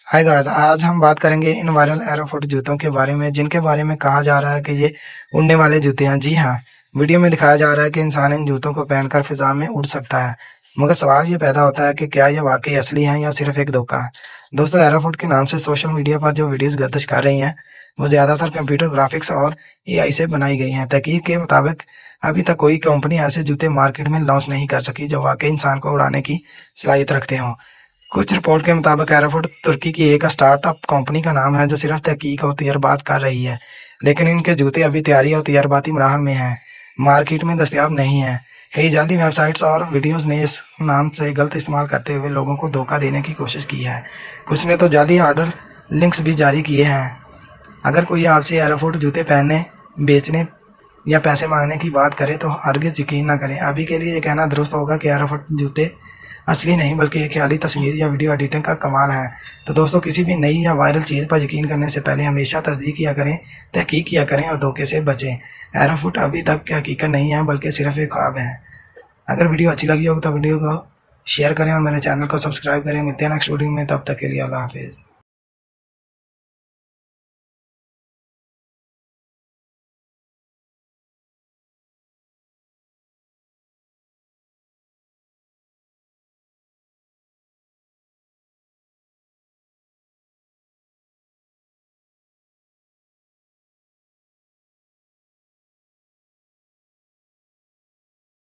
Hi guys, आज हम बात करेंगे इन वायरल एयरफोर्ट जूतों के बारे में जिनके बारे में कहा जा रहा है कि ये उड़ने वाले जूते हैं। जी हाँ, वीडियो में दिखाया जा रहा है कि इंसान इन जूतों को पहनकर फिजा में उड़ सकता है। मगर सवाल ये पैदा होता है कि क्या ये वाकई असली हैं या सिर्फ एक धोखा है। दोस्तों, एयरफोर्ट के नाम से सोशल मीडिया पर जो वीडियोस गर्दिश कर रही हैं वो ज्यादातर कंप्यूटर ग्राफिक्स और एआई से बनाई गई हैं। तहकीक के मुताबिक अभी तक कोई कंपनी ऐसे जूते मार्केट में लॉन्च नहीं कर सकी जो वाकई इंसान को उड़ाने की सलाहियत रखते हों। कुछ रिपोर्ट के मुताबिक एयरफोर्ट तुर्की की एक स्टार्टअप कंपनी का नाम है जो सिर्फ तहकीक और तजर्बात कर रही है, लेकिन इनके जूते अभी तैयारी और तजर्बाती मराहल में हैं, मार्केट में दस्तयाब नहीं है। कई जाली वेबसाइट्स और वीडियोस ने इस नाम से गलत इस्तेमाल करते हुए लोगों को धोखा देने की कोशिश की है। कुछ ने तो जाली ऑर्डर लिंक्स भी जारी किए हैं। अगर कोई आपसे एयरफोर्ट जूते पहनने, बेचने या पैसे मांगने की बात करे तो हरगिज यकीन न करें। अभी के लिए ये कहना दुरुस्त होगा कि एयरफोर्ट जूते असली नहीं बल्कि एक ख्याली तस्वीर या वीडियो एडिटिंग का कमाल है। तो दोस्तों, किसी भी नई या वायरल चीज़ पर यकीन करने से पहले हमेशा तस्दीक किया करें, तहकीक किया करें और धोखे से बचें। एयरफोर्ट अभी तक की हकीकत नहीं है बल्कि सिर्फ एक ख्वाब है। अगर वीडियो अच्छी लगी हो तो वीडियो को शेयर करें और मेरे चैनल को सब्सक्राइब करें। मिलते हैं नेक्स्ट वीडियो में, तब तक के लिए अल्लाह हाफिज़।